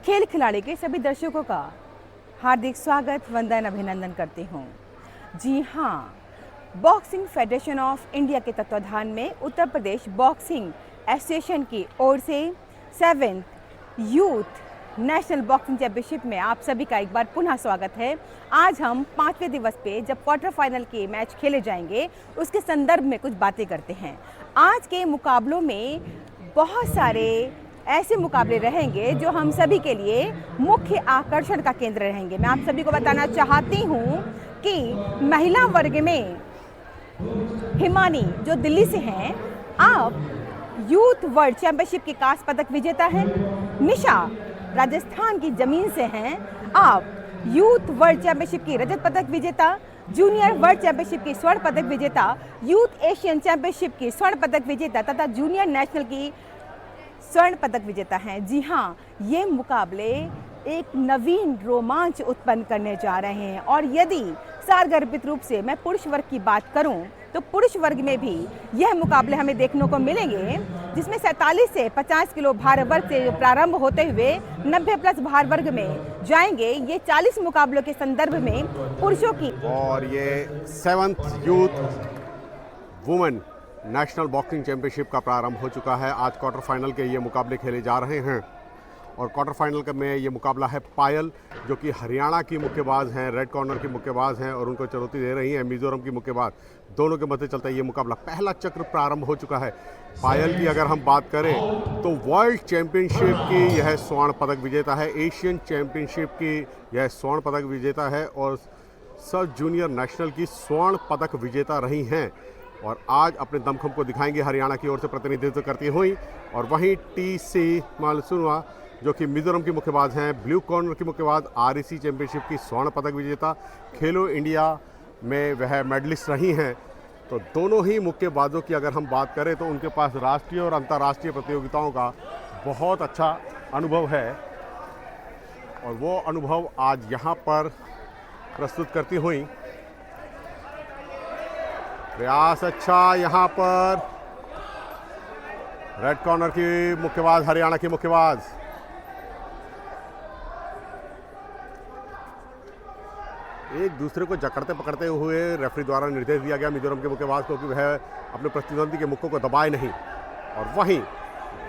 खेल खिलाड़ी के सभी दर्शकों का हार्दिक स्वागत वंदन अभिनंदन करती हूँ। जी हाँ, बॉक्सिंग फेडरेशन ऑफ इंडिया के तत्वाधान में उत्तर प्रदेश बॉक्सिंग एसोसिएशन की ओर से 7th youth national boxing championship में आप सभी का एक बार पुनः स्वागत है। आज हम 5वें दिवस पे जब क्वार्टर फाइनल के मैच खेले जाएंगे उसके संदर्भ में कुछ बातें करते हैं। आज के मुकाबलों में बहुत सारे ऐसे मुकाबले रहेंगे जो हम सभी के लिए मुख्य आकर्षण का केंद्र रहेंगे। मैं आप सभी को बताना चाहती हूँ कि महिला वर्ग में हिमानी जो दिल्ली से हैं, आप यूथ वर्ल्ड चैंपियनशिप की कांस्य पदक विजेता हैं। निशा राजस्थान की जमीन से हैं, आप यूथ वर्ल्ड चैंपियनशिप की रजत पदक विजेता, जूनियर वर्ल्ड चैंपियनशिप की स्वर्ण पदक विजेता, यूथ एशियन चैंपियनशिप की स्वर्ण पदक विजेता तथा जूनियर नेशनल की स्वर्ण पदक विजेता हैं। जी हाँ, ये मुकाबले एक नवीन रोमांच उत्पन्न करने जा रहे हैं। और यदि सारगर्भित रूप से मैं पुरुष वर्ग की बात करूं तो पुरुष वर्ग में भी यह मुकाबले हमें देखने को मिलेंगे, जिसमें 47 से 50 किलो भार वर्ग से प्रारंभ होते हुए 90 प्लस भार वर्ग में जाएंगे। ये 40 मुकाबलों के संदर्भ में पुरुषों की और ये 7th youth women national boxing championship का प्रारंभ हो चुका है। आज क्वार्टर फाइनल के ये मुकाबले खेले जा रहे हैं और क्वार्टर फाइनल में ये मुकाबला है पायल, जो कि हरियाणा की मुक्केबाज हैं, रेड कॉर्नर की मुक्केबाज हैं और उनको चुनौती दे रही हैं मिजोरम की मुक्केबाज। दोनों के मध्य चलता है ये मुकाबला। पहला चक्र प्रारंभ हो चुका है। पायल की अगर हम बात करें तो वर्ल्ड चैंपियनशिप की यह स्वर्ण पदक विजेता है, एशियन चैंपियनशिप की यह स्वर्ण पदक विजेता है और सब जूनियर नेशनल की स्वर्ण पदक विजेता रही हैं और आज अपने दमखम को दिखाएंगे हरियाणा की ओर से प्रतिनिधित्व करती हुई। और वहीं टी.सी. मालसुनवा जो कि मिजोरम की मुक्केबाज हैं, ब्लू कॉर्नर की मुक्केबाज, आरईसी चैंपियनशिप की स्वर्ण पदक विजेता, खेलो इंडिया में वह मेडलिस्ट रही हैं। तो दोनों ही मुक्केबाजों की अगर हम बात करें तो उनके पास राष्ट्रीय और अंतर्राष्ट्रीय प्रतियोगिताओं का बहुत अच्छा अनुभव है और वो अनुभव आज यहाँ पर प्रस्तुत करती हुई। प्रयास अच्छा यहाँ पर रेड कॉर्नर की मुक्केबाज, हरियाणा की मुक्केबाज। एक दूसरे को जकड़ते पकड़ते हुए रेफरी द्वारा निर्देश दिया गया मिजोरम के मुक्केबाज को कि वह अपने प्रतिद्वंदी के मुक्कों को दबाए नहीं। और वहीं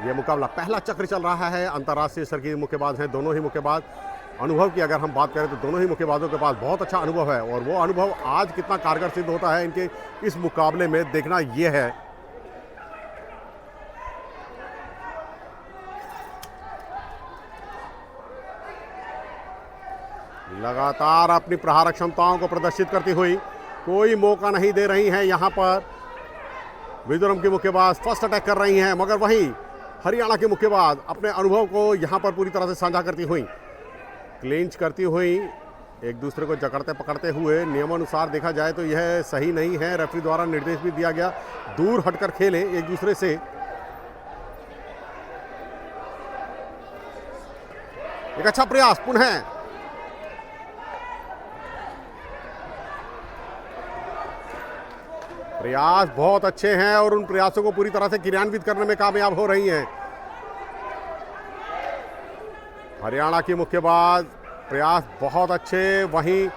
यह मुकाबला पहला चक्र चल रहा है। अंतर्राष्ट्रीय स्तर की मुक्केबाज हैं दोनों ही मुक्केबाज। अनुभव की अगर हम बात करें तो दोनों ही मुक्केबाजों के पास बहुत अच्छा अनुभव है और वो अनुभव आज कितना कारगर सिद्ध होता है इनके इस मुकाबले में देखना यह है। लगातार अपनी प्रहार क्षमताओं को प्रदर्शित करती हुई, कोई मौका नहीं दे रही हैं यहाँ पर मिजोरम की मुक्केबाज। फर्स्ट अटैक कर रही हैं, मगर वहीं हरियाणा की मुक्केबाज अपने अनुभव को यहाँ पर पूरी तरह से साझा करती हुई, क्लिंच करती हुई, एक दूसरे को जकड़ते पकड़ते हुए। नियमानुसार देखा जाए तो यह सही नहीं है। रेफरी द्वारा निर्देश भी दिया गया दूर हटकर खेलें एक दूसरे से। एक अच्छा प्रयास पुनः। प्रयास बहुत अच्छे हैं और उन प्रयासों को पूरी तरह से क्रियान्वित करने में कामयाब हो रही हैं हरियाणा की मुक्केबाज। प्रयास बहुत अच्छे। वहीं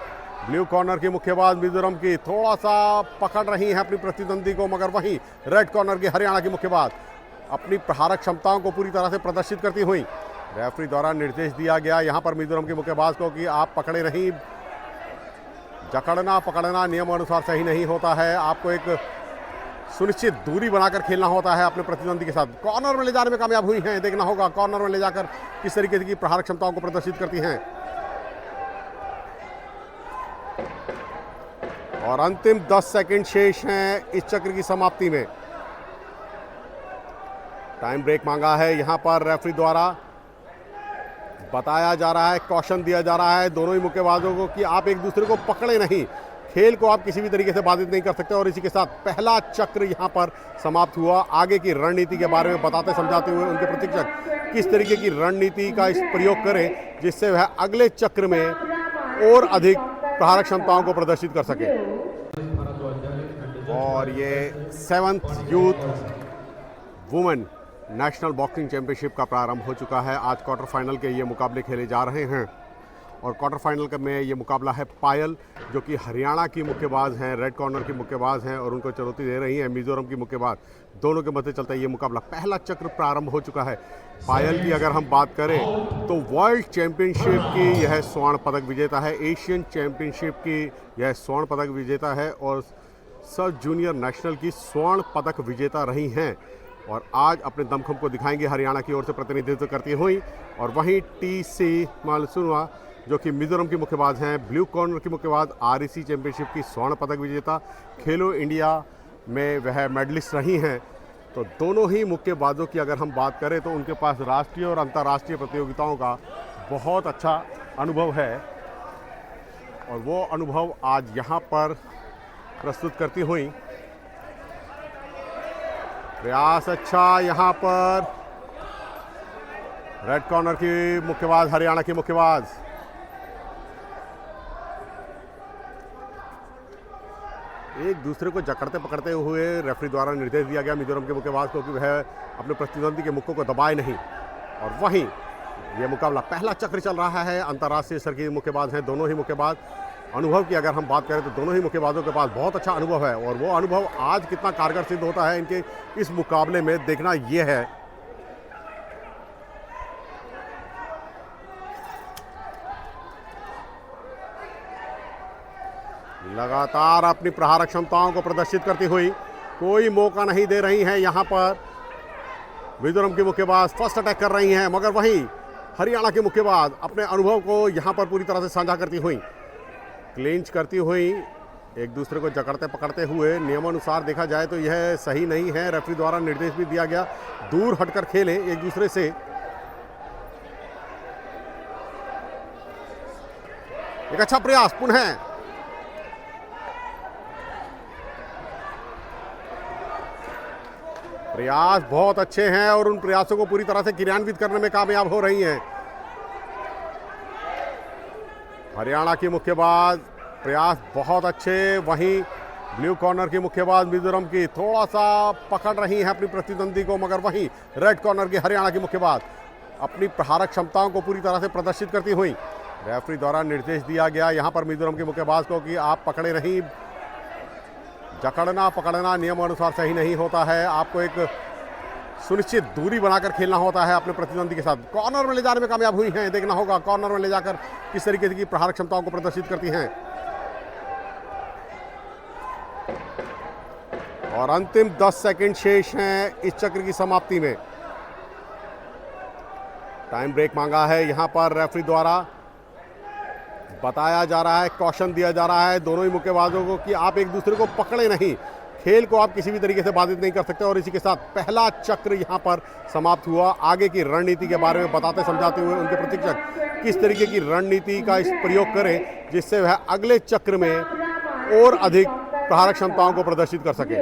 ब्लू कॉर्नर की मुक्केबाज मिजोरम की थोड़ा सा पकड़ रही हैं अपनी प्रतिद्वंदी को, मगर वहीं रेड कॉर्नर की हरियाणा की मुक्केबाज अपनी प्रहारक क्षमताओं को पूरी तरह से प्रदर्शित करती हुई। रेफरी द्वारा निर्देश दिया गया यहाँ पर मिजोरम की मुक्केबाज को कि आप पकड़े नहीं। जकड़ना पकड़ना नियमानुसार सही नहीं होता है। आपको एक सुनिश्चित दूरी बनाकर खेलना होता है अपने प्रतिद्वंदी के साथ। कॉर्नर में ले जाने में कामयाब हुई हैं। देखना होगा कॉर्नर में ले जाकर किस तरीके की प्रहार क्षमताओं को प्रदर्शित करती हैं। और अंतिम 10 सेकंड शेष हैं इस चक्र की समाप्ति में। टाइम ब्रेक मांगा है यहाँ पर रेफरी द्वारा। बताया जा रहा है, कॉशन दिया जा रहा है दोनों ही मुक्केबाजों को कि आप एक दूसरे को पकड़े नहीं। खेल को आप किसी भी तरीके से बाधित नहीं कर सकते। और इसी के साथ पहला चक्र यहाँ पर समाप्त हुआ। आगे की रणनीति के बारे में बताते समझाते हुए उनके प्रशिक्षक किस तरीके की रणनीति का इस प्रयोग करें जिससे वह अगले चक्र में और अधिक प्रहारक क्षमताओं को प्रदर्शित कर सके। और ये 7th youth women national boxing championship का प्रारंभ हो चुका है। आज क्वार्टर फाइनल के ये मुकाबले खेले जा रहे हैं और क्वार्टर फाइनल में ये मुकाबला है पायल, जो कि हरियाणा की मुक्केबाज हैं, रेड कॉर्नर की मुक्केबाज हैं और उनको चुनौती दे रही हैं मिजोरम की मुक्केबाज। दोनों के मध्य चलता है ये मुकाबला। पहला चक्र प्रारंभ हो चुका है। पायल की अगर हम बात करें तो वर्ल्ड चैंपियनशिप की यह स्वर्ण पदक विजेता है, एशियन चैंपियनशिप की यह स्वर्ण पदक विजेता है और सब जूनियर नेशनल की स्वर्ण पदक विजेता रही हैं और आज अपने दमखम को दिखाएंगे हरियाणा की ओर से प्रतिनिधित्व करती हुई। और वहीं टी.सी. मालसुनवा, जो कि मिजोरम की मुक्केबाज हैं, ब्लू कॉर्नर की मुक्केबाज, REC चैंपियनशिप की स्वर्ण पदक विजेता, खेलो इंडिया में वह मेडलिस्ट रही हैं। तो दोनों ही मुक्केबाजों की अगर हम बात करें तो उनके पास राष्ट्रीय और अंतर्राष्ट्रीय प्रतियोगिताओं का बहुत अच्छा अनुभव है और वो अनुभव आज यहाँ पर प्रस्तुत करती हुई। प्रयास अच्छा यहाँ पर रेड कॉर्नर की मुक्केबाज, हरियाणा की मुक्केबाज। एक दूसरे को जकड़ते पकड़ते हुए रेफरी द्वारा निर्देश दिया गया मिजोरम के मुक्केबाज को कि वह अपने प्रतिद्वंदी के मुक्कों को दबाए नहीं। और वहीं यह मुकाबला पहला चक्र चल रहा है। अंतर्राष्ट्रीय स्तर की मुक्केबाज हैं दोनों ही मुक्केबाज। अनुभव की अगर हम बात करें तो दोनों ही मुक्केबाजों के पास बहुत अच्छा अनुभव है और वो अनुभव आज कितना कारगर सिद्ध होता है इनके इस मुकाबले में देखना यह है। लगातार अपनी प्रहार क्षमताओं को प्रदर्शित करती हुई, कोई मौका नहीं दे रही हैं यहाँ पर मिजोरम की मुक्केबाज। फर्स्ट अटैक कर रही हैं, मगर वहीं हरियाणा की मुक्केबाज अपने अनुभव को यहाँ पर पूरी तरह से साझा करती हुई, क्लिंच करती हुई, एक दूसरे को जकड़ते पकड़ते हुए। नियमानुसार देखा जाए तो यह सही नहीं है। रेफरी द्वारा निर्देश भी दिया गया दूर हटकर खेलें एक दूसरे से। एक अच्छा प्रयास पुनः। प्रयास बहुत अच्छे हैं और उन प्रयासों को पूरी तरह से क्रियान्वित करने में कामयाब हो रही हैं हरियाणा की मुक्केबाज। प्रयास बहुत अच्छे। वहीं ब्लू कॉर्नर की मुक्केबाज मिजोरम की थोड़ा सा पकड़ रही हैं अपनी प्रतिद्वंदी को, मगर वहीं रेड कॉर्नर की हरियाणा की मुक्केबाज अपनी प्रहारक क्षमताओं को पूरी तरह से प्रदर्शित करती हुई। रेफरी द्वारा निर्देश दिया गया यहाँ पर मिजोरम की मुक्केबाज को कि आप पकड़े नहीं। जकड़ना पकड़ना नियमानुसार सही नहीं होता है। आपको एक सुनिश्चित दूरी बनाकर खेलना होता है अपने प्रतिद्वंदी के साथ। कॉर्नर में ले जाने में कामयाब हुई हैं। देखना होगा कॉर्नर में ले जाकर किस तरीके की प्रहार क्षमताओं को प्रदर्शित करती हैं। और अंतिम 10 सेकंड शेष हैं इस चक्र की समाप्ति में। टाइम ब्रेक मांगा है यहाँ पर रेफरी द्वारा। बताया जा रहा है, कॉशन दिया जा रहा है दोनों ही मुक्केबाजों को कि आप एक दूसरे को पकड़े नहीं। खेल को आप किसी भी तरीके से बाधित नहीं कर सकते। और इसी के साथ पहला चक्र यहाँ पर समाप्त हुआ। आगे की रणनीति के बारे में बताते समझाते हुए उनके प्रशिक्षक किस तरीके की रणनीति का इस प्रयोग करें जिससे वह अगले चक्र में और अधिक प्रहारक क्षमताओं को प्रदर्शित कर सके।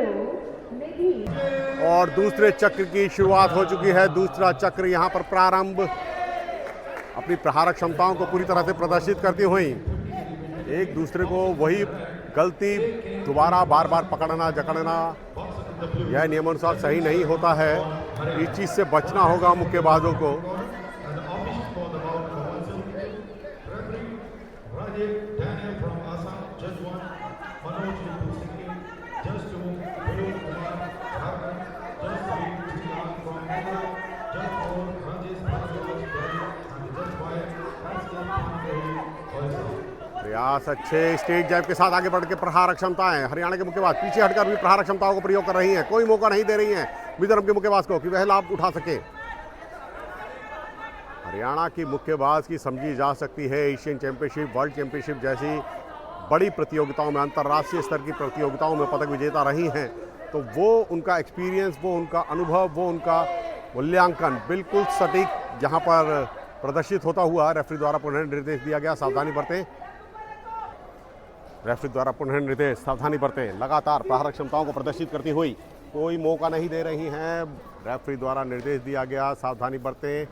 और दूसरे चक्र की शुरुआत हो चुकी है। दूसरा चक्र यहाँ पर प्रारंभ। अपनी प्रहारक क्षमताओं को पूरी तरह से प्रदर्शित करती हुई एक दूसरे को वही गलती दोबारा बार बार पकड़ना जकड़ना, यह नियमानुसार सही नहीं होता है। इस चीज़ से बचना होगा मुक्केबाजों को। प्रयास अच्छे स्टेज जैब के साथ आगे बढ़ के प्रहार क्षमताएं। हरियाणा के मुक्केबाज पीछे हटकर भी प्रहार क्षमताओं को प्रयोग कर रही हैं। कोई मौका नहीं दे रही हैं मिजोरम के मुक्केबाज को कि वह लाभ उठा सके। हरियाणा की मुक्केबाज की समझी जा सकती है एशियन चैंपियनशिप, वर्ल्ड चैंपियनशिप जैसी बड़ी प्रतियोगिताओं में, अंतर्राष्ट्रीय स्तर की प्रतियोगिताओं में पदक विजेता रही हैं। तो वो उनका एक्सपीरियंस, वो उनका अनुभव, वो उनका मूल्यांकन बिल्कुल सटीक यहाँ पर प्रदर्शित होता हुआ रेफरी द्वारा पुनः निर्देश दिया गया, सावधानी बरतें। रेफरी द्वारा पुनः निर्देश, सावधानी बरतें। लगातार प्रहारक क्षमताओं को प्रदर्शित करती हुई, कोई मौका नहीं दे रही हैं। रेफरी द्वारा निर्देश दिया गया, सावधानी बरतें।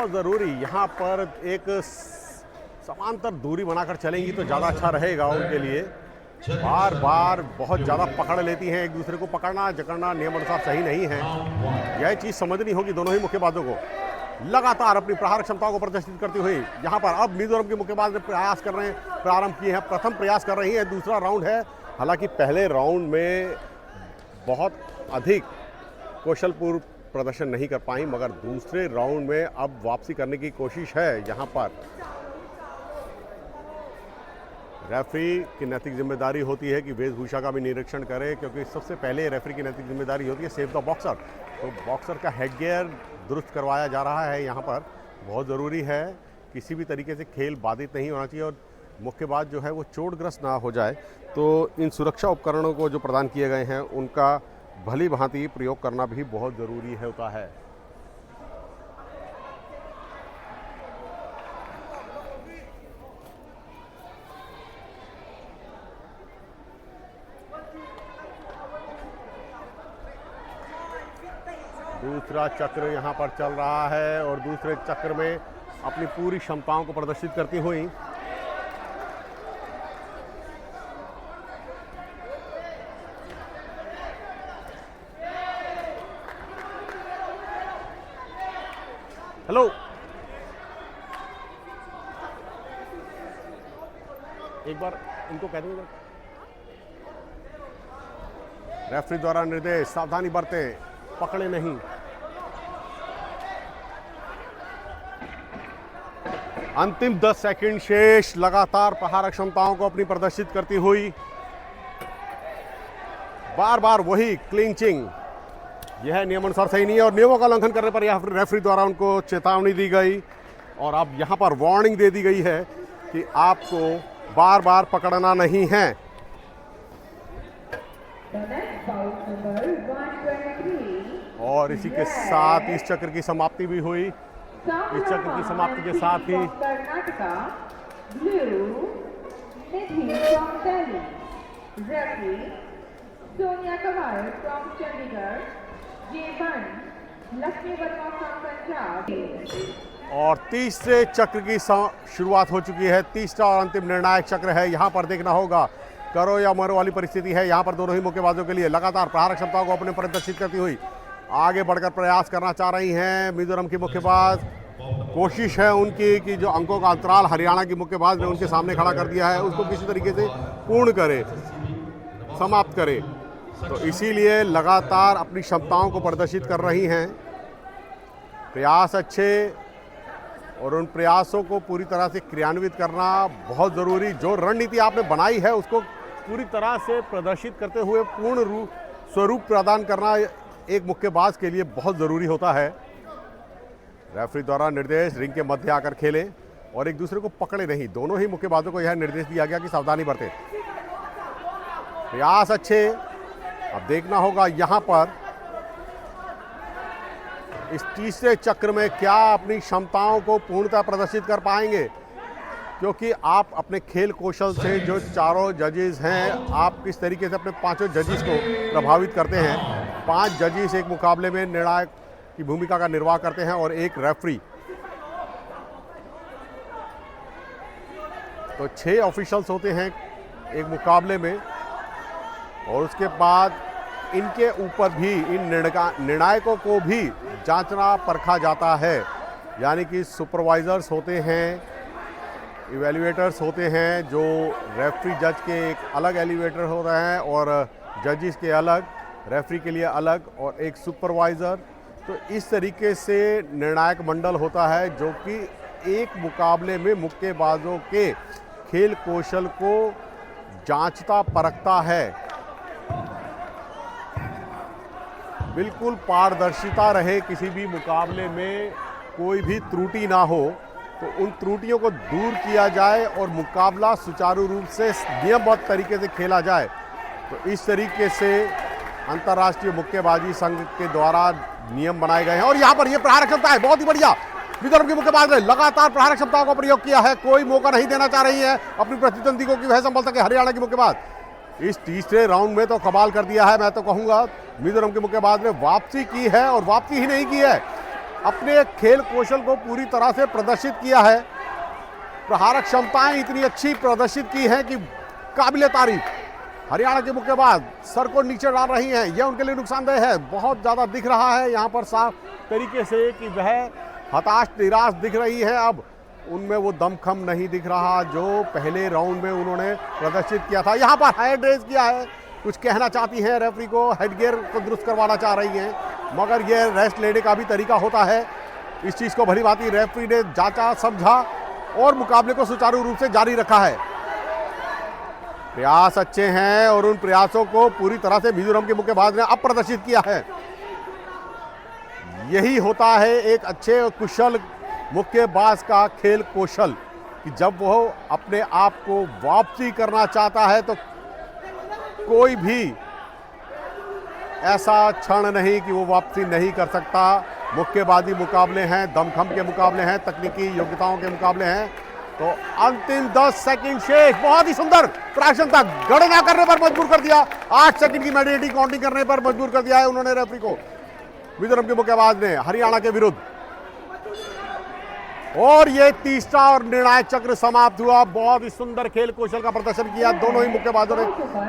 बहुत ज़रूरी, यहाँ पर एक समांतर दूरी बनाकर चलेंगी तो ज़्यादा अच्छा रहेगा उनके लिए। बार बार बहुत ज़्यादा पकड़ लेती हैं, एक दूसरे को पकड़ना जकड़ना नियम अनुसार सही नहीं है। यह चीज़ समझनी होगी दोनों ही मुक्केबाजों को। लगातार अपनी प्रहार क्षमताओं को प्रदर्शित करती हुई यहाँ पर अब मिजोरम के मुक्केबाज ने प्रयास कर रहे हैं, प्रारंभ किए हैं, प्रथम प्रयास कर रही है, दूसरा राउंड है। हालांकि पहले राउंड में बहुत अधिक कौशलपूर्ण प्रदर्शन नहीं कर पाई, मगर दूसरे राउंड में अब वापसी करने की कोशिश है। यहाँ पर रेफरी की नैतिक जिम्मेदारी होती है कि वेशभूषा का भी निरीक्षण करे, क्योंकि सबसे पहले रेफरी की नैतिक जिम्मेदारी होती है सेव द बॉक्सर। तो बॉक्सर का हेडगियर दुरुस्त करवाया जा रहा है यहाँ पर, बहुत ज़रूरी है। किसी भी तरीके से खेल बाधित नहीं होना चाहिए और मुक्केबाज जो है वो चोटग्रस्त ना हो जाए। तो इन सुरक्षा उपकरणों को जो प्रदान किए गए हैं उनका भली भांति प्रयोग करना भी बहुत ज़रूरी होता है। दूसरा चक्र यहाँ पर चल रहा है और दूसरे चक्र में अपनी पूरी क्षमताओं को प्रदर्शित करती हुई हेलो एक बार इनको कह दूंगा, रेफरी द्वारा निर्देश सावधानी बरतें, पकड़े नहीं। अंतिम 10 सेकंड शेष, लगातार प्रहार क्षमताओं को अपनी प्रदर्शित करती हुई बार बार वही क्लिंचिंग, यह नियमानुसार सही नहीं है और नियमों का उल्लंघन करने पर यह रेफरी द्वारा उनको चेतावनी दी गई और अब यहां पर वार्निंग दे दी गई है कि आपको बार बार पकड़ना नहीं है। और इसी के साथ इस चक्र की समाप्ति भी हुई। इस चक्र की समाप्ति के साथ ही Sonia Kawal from Chandigarh, J1 Lakshmi Verma from Punjab. और तीसरे चक्र की शुरुआत हो चुकी है। तीसरा और अंतिम निर्णायक चक्र है। यहाँ पर देखना होगा करो या मरो वाली परिस्थिति है यहाँ पर दोनों ही मुक्केबाजों के लिए। लगातार प्रहार क्षमताओं को अपने प्रदर्शित करती हुई आगे बढ़कर प्रयास करना चाह रही हैं मिजोरम की मुक्केबाज। कोशिश है उनकी कि जो अंकों का अंतराल हरियाणा की मुक्केबाज ने उनके सामने खड़ा कर दिया है उसको किसी तरीके से पूर्ण करे, समाप्त करे। तो इसीलिए लगातार अपनी क्षमताओं को प्रदर्शित कर रही हैं। प्रयास अच्छे और उन प्रयासों को पूरी तरह से क्रियान्वित करना बहुत ज़रूरी। जो रणनीति आपने बनाई है उसको पूरी तरह से प्रदर्शित करते हुए पूर्ण स्वरूप प्रदान करना एक मुक्केबाज के लिए बहुत ज़रूरी होता है। रेफरी द्वारा निर्देश रिंग के मध्य आकर खेलें और एक दूसरे को पकड़े नहीं। दोनों ही मुक्केबाजों को यह निर्देश दिया गया कि सावधानी बरतें। प्रयास अच्छे। अब देखना होगा यहाँ पर इस तीसरे चक्र में क्या अपनी क्षमताओं को पूर्णतः प्रदर्शित कर पाएंगे, क्योंकि आप अपने खेल कौशल से जो चारों जजेस हैं आप किस तरीके से अपने पांचों जजेस को प्रभावित करते हैं। 5 जजेस एक मुकाबले में निर्णायक की भूमिका का निर्वाह करते हैं और एक रेफरी। तो 6 ऑफिशियल्स होते हैं एक मुकाबले में और उसके बाद इनके ऊपर भी इन निर्णायकों को भी जांचना परखा जाता है। यानी कि सुपरवाइजर्स होते हैं, इवैल्यूएटर्स होते हैं, जो रेफरी जज के एक अलग एलिवेटर होता है और जजेस के अलग, रेफरी के लिए अलग और एक सुपरवाइज़र। तो इस तरीके से निर्णायक मंडल होता है जो कि एक मुकाबले में मुक्केबाजों के खेल कौशल को जांचता परखता है। बिल्कुल पारदर्शिता रहे, किसी भी मुकाबले में कोई भी त्रुटि ना हो, तो उन त्रुटियों को दूर किया जाए और मुकाबला सुचारू रूप से नियमबद्ध तरीके से खेला जाए। तो इस तरीके से अंतर्राष्ट्रीय मुक्केबाजी संघ के द्वारा नियम बनाए गए हैं। और यहाँ पर ये प्रहार क्षमता है, बहुत ही बढ़िया। मिजोरम के मुक्केबाज ने लगातार प्रहार क्षमताओं का प्रयोग किया है, कोई मौका नहीं देना चाह रही है अपनी प्रतिद्वंदी को कि वह संभल सके। हरियाणा की मुक्केबाज इस तीसरे राउंड में तो कमाल कर दिया है। मैं तो कहूँगा मिजोरम के मुक्केबाज ने वापसी की है और वापसी ही नहीं की है, अपने खेल कौशल को पूरी तरह से प्रदर्शित किया है। प्रहारक क्षमताएं इतनी अच्छी प्रदर्शित की हैं कि काबिले तारीफ। हरियाणा के मुक्केबाज सर को नीचे डाल रही हैं, यह उनके लिए नुकसानदेह है। बहुत ज़्यादा दिख रहा है यहाँ पर साफ तरीके से कि वह हताश निराश दिख रही है। अब उनमें वो दमखम नहीं दिख रहा जो पहले राउंड में उन्होंने प्रदर्शित किया था। यहाँ पर हेड रेज किया है, कुछ कहना चाहती हैं रेफरी को, हेडगियर को दुरुस्त करवाना चाह रही हैं, मगर यह रेस्ट लेने का भी तरीका होता है। इस चीज़ को भली भांति रेफरी ने जांचा समझा और मुकाबले को सुचारू रूप से जारी रखा है। प्रयास अच्छे हैं और उन प्रयासों को पूरी तरह से मिजोरम के मुक्केबाज ने अब प्रदर्शित किया है। यही होता है एक अच्छे और कुशल मुक्केबाज का खेल कौशल कि जब वो अपने आप को वापसी करना चाहता है तो कोई भी ऐसा क्षण नहीं कि वो वापसी नहीं कर सकता। मुक्केबाजी मुकाबले हैं, दमखम के मुकाबले हैं, तकनीकी योग्यताओं के मुकाबले हैं। तो अंतिम 10 सेकंड शेष। बहुत ही सुंदर प्राक्षण था, गणना करने पर मजबूर कर दिया। 8 सेकंड की मैंडेटरी काउंटिंग करने पर मजबूर कर दिया है उन्होंने रेफरी को, मिजोरम के मुक्केबाज ने हरियाणा के विरुद्ध। और ये तीसरा और निर्णायक चक्र समाप्त हुआ। बहुत ही सुंदर खेल कौशल का प्रदर्शन किया दोनों ही मुक्केबाजों ने।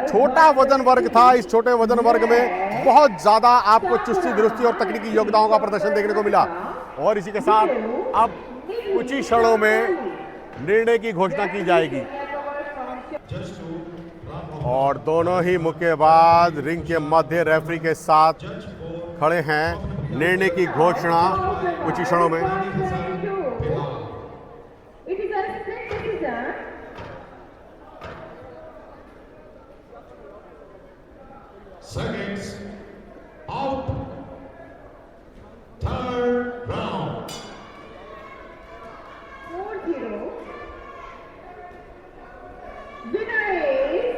छोटा वजन वर्ग था, इस छोटे वजन वर्ग में बहुत ज्यादा आपको चुस्ती दुरुस्ती और तकनीकी योग्यताओं का प्रदर्शन देखने को मिला। और इसी के साथ अब कुछ ही क्षणों में निर्णय की घोषणा की जाएगी और दोनों ही मुक्केबाज रिंग के मध्य रेफरी के साथ खड़े हैं। निर्णय की घोषणा कुछ ही क्षणों में। It is a split decision. Seconds out. Third round. 4-0. Winner is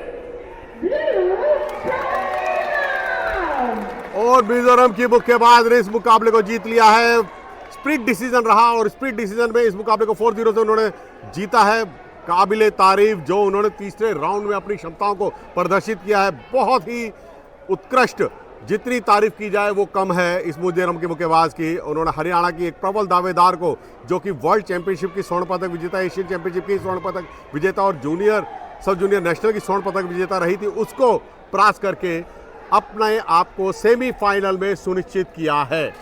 Blue Crown. और मिजोरम की मुक्केबाज ने इस मुकाबले को जीत लिया है। स्प्लिट डिसीजन रहा और स्प्लिट डिसीजन में इस मुकाबले को 4-0 से उन्होंने जीता है। काबिले तारीफ जो उन्होंने तीसरे राउंड में अपनी क्षमताओं को प्रदर्शित किया है, बहुत ही उत्कृष्ट। जितनी तारीफ की जाए वो कम है इस मिजोरम के मुक्केबाज की। उन्होंने हरियाणा की एक प्रबल दावेदार को, जो कि वर्ल्ड चैंपियनशिप की स्वर्ण पदक विजेता, एशियन चैंपियनशिप की स्वर्ण पदक विजेता और जूनियर सब जूनियर नेशनल की स्वर्ण पदक विजेता रही थी, उसको परास्त करके अपने आप को सेमीफाइनल में सुनिश्चित किया है।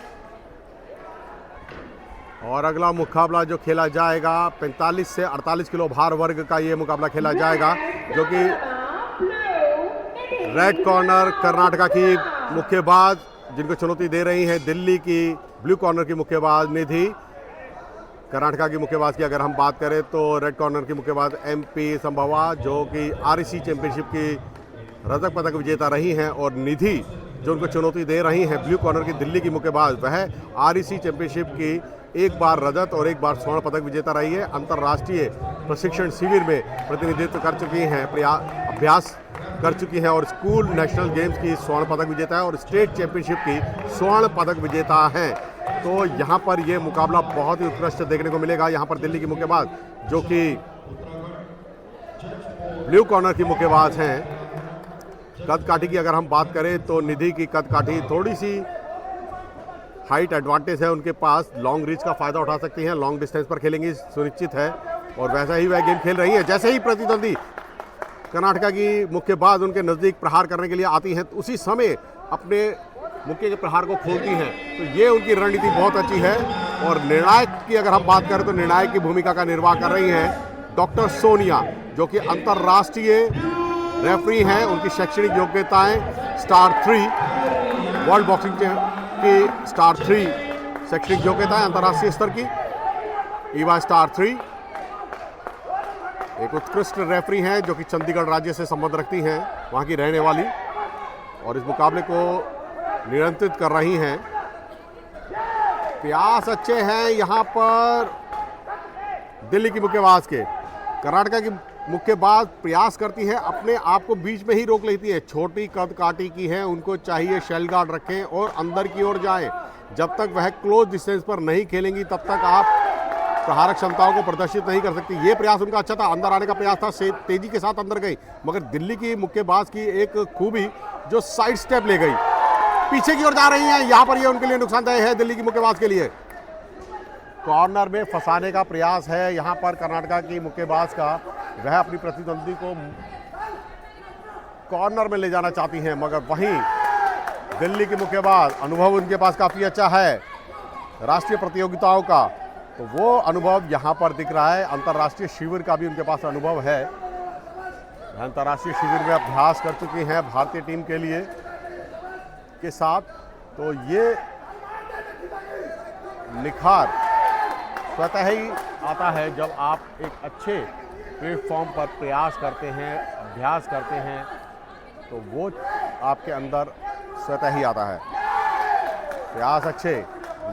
और अगला मुकाबला जो खेला जाएगा 45 से 48 किलो भार वर्ग का ये मुकाबला खेला जाएगा, जो कि रेड कॉर्नर कर्नाटका की मुक्केबाज जिनको चुनौती दे रही हैं दिल्ली की ब्लू कॉर्नर की मुक्केबाज निधि। कर्नाटका की मुक्केबाज की अगर हम बात करें तो रेड कॉर्नर की मुक्केबाज MP संभवा जो कि REC चैंपियनशिप की रजत पदक विजेता रही हैं, और निधि जो उनको चुनौती दे रही हैं ब्लू कॉर्नर की दिल्ली की मुक्केबाज, वह REC चैंपियनशिप की एक बार रजत और एक बार स्वर्ण पदक विजेता रही है। अंतर्राष्ट्रीय प्रशिक्षण शिविर में प्रतिनिधित्व कर चुकी हैं, अभ्यास कर चुकी हैं और स्कूल नेशनल गेम्स की स्वर्ण पदक विजेता है और स्टेट चैंपियनशिप की स्वर्ण पदक विजेता हैं। तो यहाँ पर ये मुकाबला बहुत ही उत्कृष्ट देखने को मिलेगा। यहाँ पर दिल्ली की मुक्केबाज जो कि ब्लू कॉर्नर की मुक्केबाज हैं, कद काठी की अगर हम बात करें तो निधि की कद काठी थोड़ी सी हाइट एडवांटेज है उनके पास, लॉन्ग रीच का फायदा उठा सकती हैं, लॉन्ग डिस्टेंस पर खेलेंगी सुनिश्चित है और वैसा ही वह गेम खेल रही है। जैसे ही प्रतिद्वंदी कर्नाटका की मुक्केबाज उनके नज़दीक प्रहार करने के लिए आती हैं तो उसी समय अपने मुक्के के प्रहार को खोलती हैं। तो ये उनकी रणनीति बहुत अच्छी है। और निर्णायक की अगर हम बात करें तो निर्णायक की भूमिका का निर्वाह कर रही हैं डॉक्टर सोनिया, जो कि अंतर्राष्ट्रीय रेफरी हैं। उनकी शैक्षणिक योग्यताएं स्टार 3 वर्ल्ड बॉक्सिंग की स्टार 3 शैक्षणिक योग्यताएं अंतर्राष्ट्रीय स्तर की ईवा स्टार 3। एक उत्कृष्ट रेफरी हैं जो कि चंडीगढ़ राज्य से संबंध रखती हैं, वहाँ की रहने वाली, और इस मुकाबले को नियंत्रित कर रही हैं। प्रयास अच्छे हैं यहाँ पर दिल्ली की मुक्केबाज के। कर्नाटका की मुक्केबाज प्रयास करती है, अपने आप को बीच में ही रोक लेती है। छोटी कद काठी की है, उनको चाहिए शेल गार्ड रखें और अंदर की ओर जाएं। जब तक वह क्लोज डिस्टेंस पर नहीं खेलेंगी तब तक आप प्रहारक क्षमताओं को प्रदर्शित नहीं कर सकती। ये प्रयास उनका अच्छा था, अंदर आने का प्रयास था, तेजी के साथ अंदर गई, मगर दिल्ली की मुक्केबाज की एक खूबी जो साइड स्टेप ले गई, पीछे की ओर जा रही हैं। यहाँ पर ये उनके लिए नुकसानदायक है दिल्ली की मुक्केबाज के लिए। कॉर्नर में फंसाने का प्रयास है यहाँ पर कर्नाटका की मुक्केबाज का। वह अपनी प्रतिद्वंदी को कॉर्नर में ले जाना चाहती हैं, मगर वहीं दिल्ली की मुक्केबाज, अनुभव उनके पास काफ़ी अच्छा है राष्ट्रीय प्रतियोगिताओं का, तो वो अनुभव यहाँ पर दिख रहा है। अंतर्राष्ट्रीय शिविर का भी उनके पास अनुभव है। अंतर्राष्ट्रीय शिविर में अभ्यास कर चुकी हैं भारतीय टीम के लिए के साथ। तो ये निखार स्वतः ही आता है जब आप एक अच्छे प्लेटफॉर्म पर प्रयास करते हैं, अभ्यास करते हैं, तो वो आपके अंदर स्वतः ही आता है। प्रयास अच्छे,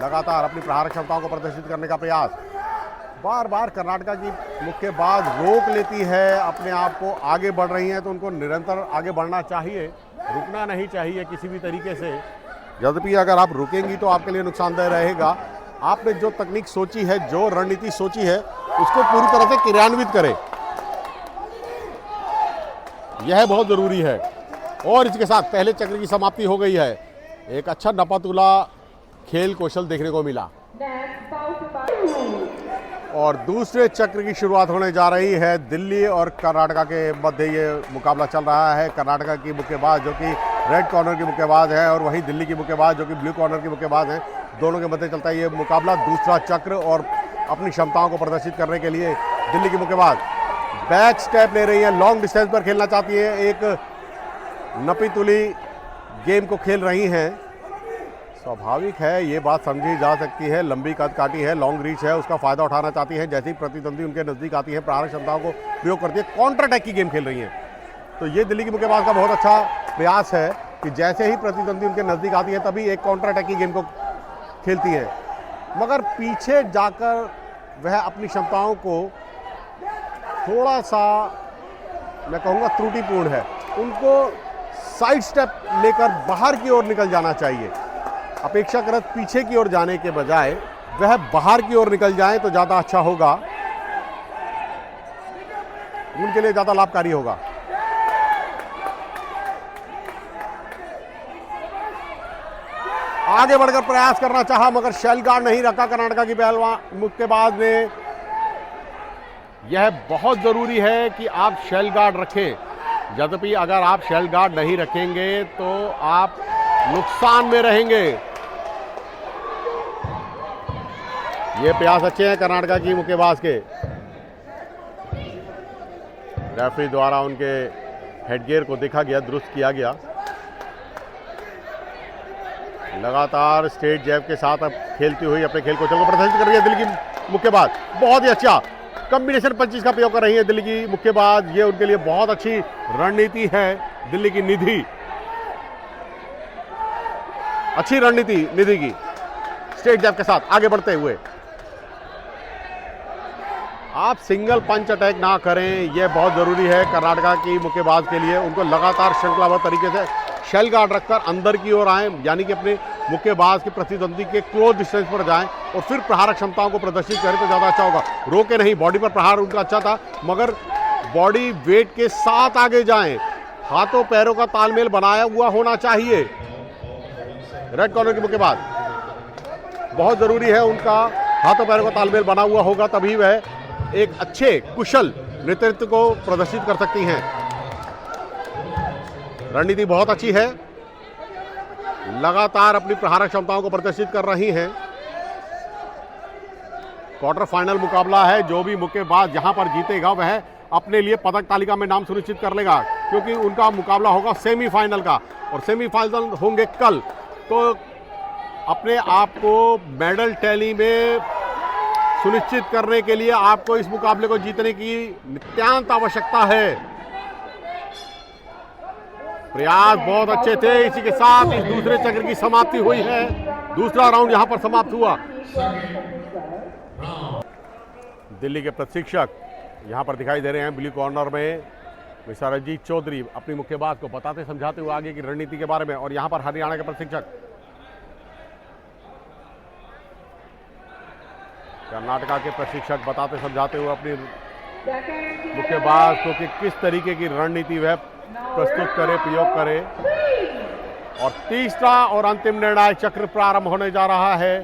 लगातार अपनी प्रहार क्षमताओं को प्रदर्शित करने का प्रयास। बार बार कर्नाटका की मुक्केबाज रोक लेती है, अपने आप को आगे बढ़ रही हैं, तो उनको निरंतर आगे बढ़ना चाहिए, रुकना नहीं चाहिए किसी भी तरीके से। यद्यपि अगर आप रुकेंगी तो आपके लिए नुकसानदेह रहेगा। आपने जो तकनीक सोची है, जो रणनीति सोची है, उसको पूरी तरह से क्रियान्वित करें, यह बहुत जरूरी है। और इसके साथ पहले चक्र की समाप्ति हो गई है। एक अच्छा नपातुला खेल कौशल देखने को मिला और दूसरे चक्र की शुरुआत होने जा रही है। दिल्ली और कर्नाटका के मध्य ये मुकाबला चल रहा है। कर्नाटका की मुक्केबाज जो कि रेड कॉर्नर की मुक्केबाज है और वहीं दिल्ली की मुक्केबाज जो कि ब्लू कॉर्नर की मुक्केबाज है, दोनों के मध्य चलता है ये मुकाबला। दूसरा चक्र और अपनी क्षमताओं को प्रदर्शित करने के लिए दिल्ली की मुक्केबाज बैक स्टेप ले रही है, लॉन्ग डिस्टेंस पर खेलना चाहती है, एक नपी तुली गेम को खेल रही हैं। स्वाभाविक है, ये बात समझी जा सकती है। लंबी कद काटी है, लॉन्ग रीच है, उसका फायदा उठाना चाहती है। जैसे ही प्रतिद्वंदी उनके नज़दीक आती है, प्रहार क्षमताओं को प्रयोग करती है, काउंटर अटैक की गेम खेल रही हैं। तो ये दिल्ली की मुक्केबाज का बहुत अच्छा प्रयास है कि जैसे ही प्रतिद्वंदी उनके नज़दीक आती है तभी एक काउंटर अटैक की गेम को खेलती है, मगर पीछे जाकर वह अपनी क्षमताओं को थोड़ा सा, मैं कहूँगा, त्रुटिपूर्ण है। उनको साइड स्टेप लेकर बाहर की ओर निकल जाना चाहिए। अपेक्षाकृत पीछे की ओर जाने के बजाय वह बाहर की ओर निकल जाए तो ज़्यादा अच्छा होगा, उनके लिए ज़्यादा लाभकारी होगा। आगे बढ़कर प्रयास करना चाहा, मगर शेल गार्ड नहीं रखा कर्नाटका की पहलवान मुक्केबाज ने। यह बहुत जरूरी है कि आप शेल गार्ड रखें। यद्यपि अगर आप शेल गार्ड नहीं रखेंगे तो आप नुकसान में रहेंगे। ये प्रयास अच्छे हैं कर्नाटका की मुक्केबाज के। रेफरी द्वारा उनके हेडगियर को देखा गया, दुरुस्त किया गया। लगातार स्ट्रेट जैब के साथ अब खेलती हुई अपने खेल कौशल को प्रदर्शित कर रही है दिल्ली की मुक्केबाज। बहुत ही अच्छा कॉम्बिनेशन पंचेस का प्रयोग कर रही है दिल्ली की मुक्केबाज। ये उनके लिए बहुत अच्छी रणनीति है। दिल्ली की निधि, अच्छी रणनीति निधि की, स्ट्रेट जैब के साथ आगे बढ़ते हुए। आप सिंगल पंच अटैक ना करें, यह बहुत जरूरी है कर्नाटका की मुक्केबाज के लिए। उनको लगातार श्रृंखलाबद्ध तरीके से शेल गार्ड रखकर अंदर की ओर आएं, यानी कि अपने मुक्केबाज के प्रतिद्वंदी के क्लोज डिस्टेंस पर जाएं और फिर प्रहार क्षमताओं को प्रदर्शित करें तो ज़्यादा अच्छा होगा। रोके नहीं, बॉडी पर प्रहार उनका अच्छा था, मगर बॉडी वेट के साथ आगे जाएं। हाथों पैरों का तालमेल बनाया हुआ होना चाहिए। रेड कॉर्नर की मुक्केबाज, बहुत जरूरी है उनका हाथों पैरों का तालमेल बना हुआ होगा, तभी वह एक अच्छे कुशल नेतृत्व को प्रदर्शित कर सकती हैं। रणनीति बहुत अच्छी है, लगातार अपनी प्रहार क्षमताओं को प्रदर्शित कर रही हैं। क्वार्टर फाइनल मुकाबला है। जो भी मुक्केबाज यहां पर जीतेगा वह अपने लिए पदक तालिका में नाम सुनिश्चित कर लेगा, क्योंकि उनका मुकाबला होगा सेमीफाइनल का, और सेमीफाइनल होंगे कल। तो अपने आप को मेडल टैली में सुनिश्चित करने के लिए आपको इस मुकाबले को जीतने की नित्यांत आवश्यकता है। प्रयास बहुत अच्छे थे। इसी के साथ इस दूसरे चक्र की समाप्ति हुई है। दूसरा राउंड यहां पर समाप्त हुआ। दिल्ली के प्रशिक्षक यहां पर दिखाई दे रहे हैं ब्लू कॉर्नर में। मिस्टर अजीत चौधरी अपनी मुक्केबाज को बताते समझाते हुए आगे की रणनीति के बारे में, और यहां पर हरियाणा के प्रशिक्षक कर्नाटका के प्रशिक्षक बताते समझाते हुए अपनी मुक्केबाज को कि किस तरीके की रणनीति वह प्रस्तुत करे, प्रयोग करे। और तीसरा और अंतिम निर्णायक चक्र प्रारंभ होने जा रहा है।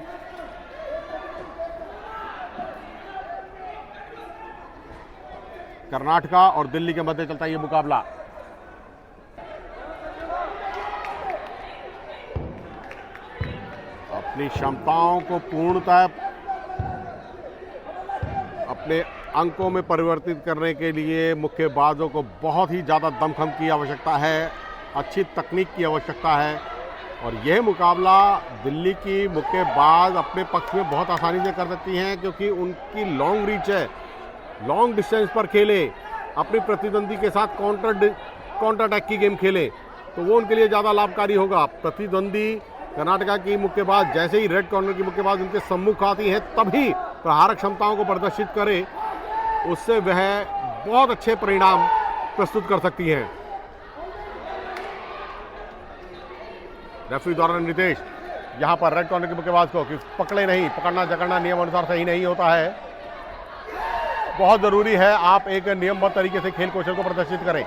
कर्नाटका और दिल्ली के मध्य चलता है ये मुकाबला। अपनी क्षमताओं को पूर्णतः अपने अंकों में परिवर्तित करने के लिए मुक्केबाजों को बहुत ही ज़्यादा दमखम की आवश्यकता है, अच्छी तकनीक की आवश्यकता है। और यह मुकाबला दिल्ली की मुक्केबाज अपने पक्ष में बहुत आसानी से कर सकती हैं, क्योंकि उनकी लॉन्ग रीच है, लॉन्ग डिस्टेंस पर खेले, अपनी प्रतिद्वंदी के साथ काउंटर अटैक की गेम खेले तो वो उनके लिए ज़्यादा लाभकारी होगा। प्रतिद्वंदी कर्नाटका की मुक्केबाज जैसे ही रेड कॉर्नर की मुक्केबाज उनके सम्मुख आती है तभी प्रहारक क्षमताओं को प्रदर्शित करे, उससे वह बहुत अच्छे परिणाम प्रस्तुत कर सकती हैं। रेफरी द्वारा निर्देश यहां पर रेड कॉर्नर के मुक्केबाज को कि पकड़े नहीं, पकड़ना जकड़ना नियम अनुसार सही नहीं होता है। बहुत जरूरी है आप एक नियमबद्ध तरीके से खेल कौशल को प्रदर्शित करें।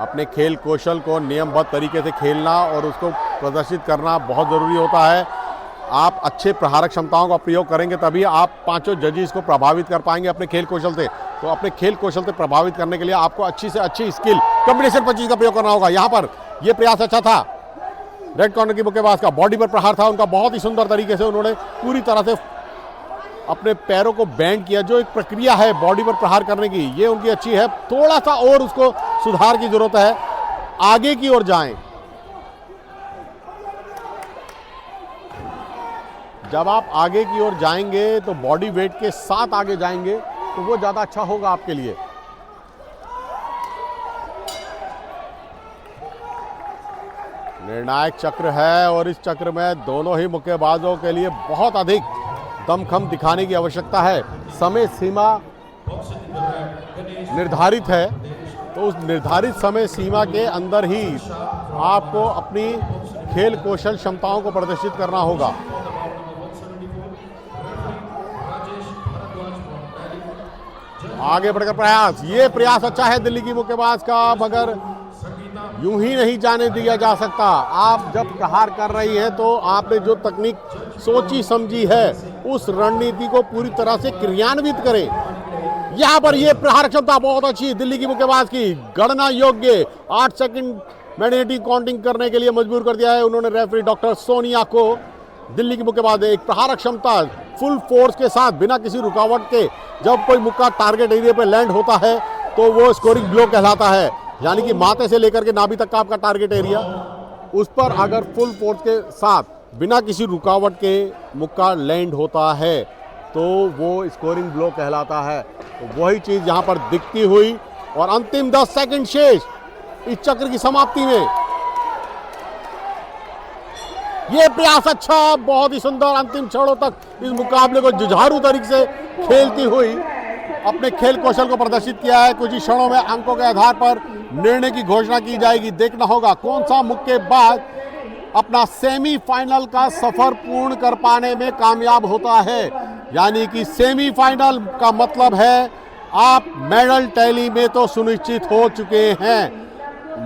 अपने खेल कौशल को नियमबद्ध तरीके से खेलना और उसको प्रदर्शित करना बहुत ज़रूरी होता है। आप अच्छे प्रहारक क्षमताओं का प्रयोग करेंगे तभी आप पांचों जजेस को प्रभावित कर पाएंगे अपने खेल कौशल से। तो अपने खेल कौशल से प्रभावित करने के लिए आपको अच्छी से अच्छी स्किल कॉम्बिनेशन पंचेस का प्रयोग करना होगा। यहाँ पर यह प्रयास अच्छा था रेड कॉर्नर की मुक्केबाज का, बॉडी पर प्रहार था उनका, बहुत ही सुंदर तरीके से उन्होंने पूरी तरह से अपने पैरों को बैंड किया। जो एक प्रक्रिया है बॉडी पर प्रहार करने की, ये उनकी अच्छी है, थोड़ा सा और उसको सुधार की जरूरत है, आगे की ओर जाएं। जब आप आगे की ओर जाएंगे तो बॉडी वेट के साथ आगे जाएंगे तो वो ज्यादा अच्छा होगा आपके लिए। निर्णायक चक्र है और इस चक्र में दोनों ही मुक्केबाजों के लिए बहुत अधिक दमखम दिखाने की आवश्यकता है। समय सीमा निर्धारित है तो उस निर्धारित समय सीमा के अंदर ही आपको अपनी खेल कौशल क्षमताओं को प्रदर्शित करना होगा। आगे बढ़कर प्रयास, ये प्रयास अच्छा है दिल्ली की मुक्केबाज का, मगर यूं ही नहीं जाने दिया जा सकता। आप जब प्रहार कर रही हैं तो आपने जो तकनीक सोची समझी है उस रणनीति को पूरी तरह से क्रियान्वित करें। यहां पर यह प्रहार क्षमता बहुत अच्छी है दिल्ली की मुक्केबाज की, गणना योग्य 8 सेकंड मैंडेटरी काउंटिंग करने के लिए मजबूर कर दिया है उन्होंने रेफरी डॉक्टर सोनिया को। दिल्ली की मुक्केबाज एक प्रहारक क्षमता फुल फोर्स के साथ बिना किसी रुकावट के जब कोई मुक्का टारगेट एरिया पे लैंड होता है तो वो स्कोरिंग ब्लो कहलाता है, यानी कि माथे से लेकर के नाभि तक का आपका टारगेट एरिया, उस पर अगर फुल फोर्स के साथ बिना किसी रुकावट के मुक्का लैंड होता है तो वो स्कोरिंग ब्लो कहलाता है। तो वही चीज यहां पर दिखती हुई और अंतिम 10 सेकंड शेष इस चक्र की समाप्ति में। ये प्रयास अच्छा, बहुत ही सुंदर, अंतिम क्षणों तक इस मुकाबले को जुझारू तरीके से खेलती हुई अपने खेल कौशल को प्रदर्शित किया है। कुछ ही क्षणों में अंकों के आधार पर निर्णय की घोषणा की जाएगी। देखना होगा कौन सा मुक्केबाज अपना सेमीफाइनल का सफर पूर्ण कर पाने में कामयाब होता है। यानी कि सेमीफाइनल का मतलब है आप मेडल टैली में तो सुनिश्चित हो चुके हैं,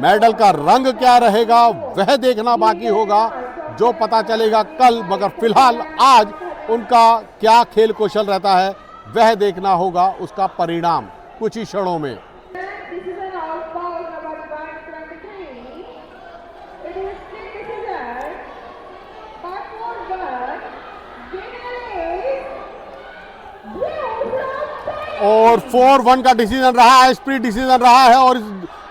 मेडल का रंग क्या रहेगा वह देखना बाकी होगा, जो पता चलेगा कल। मगर फिलहाल आज उनका क्या खेल कौशल रहता है वह देखना होगा, उसका परिणाम कुछ ही क्षणों में। This is an out ball number 123. It is still decision. But for that, winner is Blue from और 4-1 का डिसीजन रहा है, स्प्लिट डिसीजन रहा है। और इस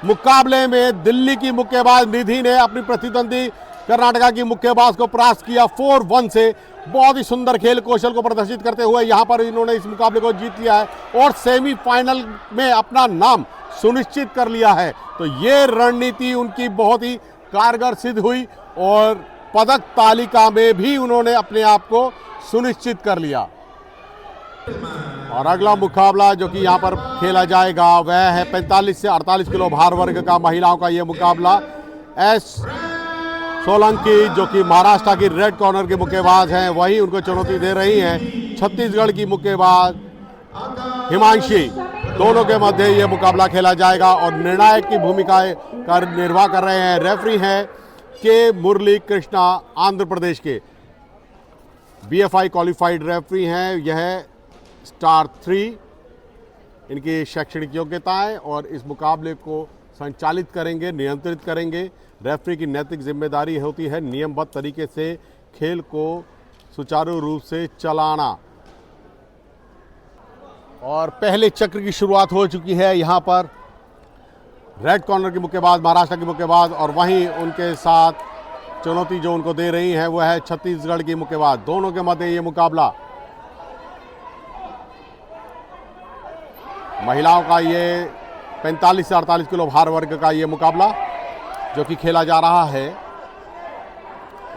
मुकाबले में दिल्ली की मुक्केबाज निधि ने अपनी प्रतिद्वंदी कर्नाटका की मुक्केबाज को परास्त किया 4-1 से। बहुत ही सुंदर खेल कौशल को प्रदर्शित करते हुए यहां पर इन्होंने इस मुकाबले को जीत लिया है और सेमीफाइनल में अपना नाम सुनिश्चित कर लिया है। तो ये रणनीति उनकी बहुत ही कारगर सिद्ध हुई और पदक तालिका में भी उन्होंने अपने आप को सुनिश्चित कर लिया। और अगला मुकाबला जो कि यहां पर खेला जाएगा वह है 45 से 48 किलो भार वर्ग का महिलाओं का यह मुकाबला। एस सोलंकी जो कि महाराष्ट्र की रेड कॉर्नर के मुक्केबाज हैं वही उनको चुनौती दे रही हैं छत्तीसगढ़ की मुक्केबाज हिमांशी। दोनों के मध्य ये मुकाबला खेला जाएगा और निर्णायक की भूमिका का निर्वाह कर रहे हैं रेफरी हैं के मुरली कृष्णा आंध्र प्रदेश के BFI क्वालिफाइड रेफरी हैं। यह स्टार 3 इनकी शैक्षणिक योग्यताएं और इस मुकाबले को संचालित करेंगे, नियंत्रित करेंगे। रेफरी की नैतिक जिम्मेदारी होती है नियमबद्ध तरीके से खेल को सुचारू रूप से चलाना। और पहले चक्र की शुरुआत हो चुकी है। यहाँ पर रेड कॉर्नर की मुक्केबाज महाराष्ट्र की मुक्केबाज और वहीं उनके साथ चुनौती जो उनको दे रही है वो है छत्तीसगढ़ की मुक्केबाज। दोनों के मध्य ये मुकाबला महिलाओं का ये 45 से 48 किलो भार वर्ग का ये मुकाबला जो कि खेला जा रहा है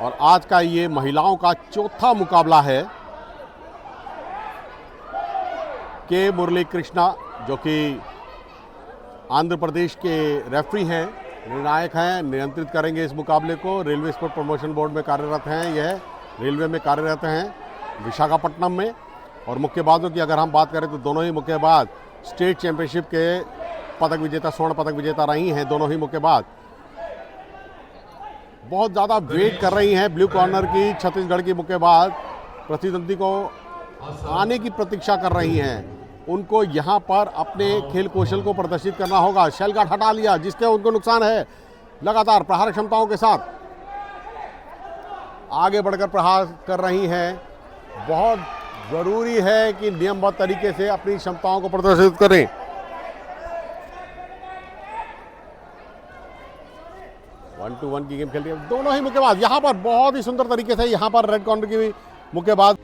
और आज का ये महिलाओं का चौथा मुकाबला है। के मुरली कृष्णा जो कि आंध्र प्रदेश के रेफरी हैं, निर्णायक हैं, नियंत्रित करेंगे इस मुकाबले को। रेलवे स्पोर्ट प्रमोशन बोर्ड में कार्यरत हैं, यह रेलवे में कार्यरत हैं विशाखापट्टनम में। और मुक्केबाजों की अगर हम बात करें तो दोनों ही मुक्केबाज स्टेट चैंपियनशिप के पदक विजेता, स्वर्ण पदक विजेता रही हैं। दोनों ही मुक्केबाज बहुत ज़्यादा वेट कर रही हैं। ब्लू कॉर्नर की छत्तीसगढ़ की मुक्केबाज प्रतिद्वंदी को आने की प्रतीक्षा कर रही हैं। उनको यहाँ पर अपने खेल कौशल को प्रदर्शित करना होगा। शेल गार्ड हटा लिया जिसके उनको नुकसान है। लगातार प्रहार क्षमताओं के साथ आगे बढ़कर प्रहार कर रही हैं। बहुत ज़रूरी है कि नियमबद्ध तरीके से अपनी क्षमताओं को प्रदर्शित करें। वन टू वन की गेम खेल रही है दोनों ही मुक्केबाज। यहाँ पर बहुत ही सुंदर तरीके से यहाँ पर रेड कॉर्नर की मुक्केबाज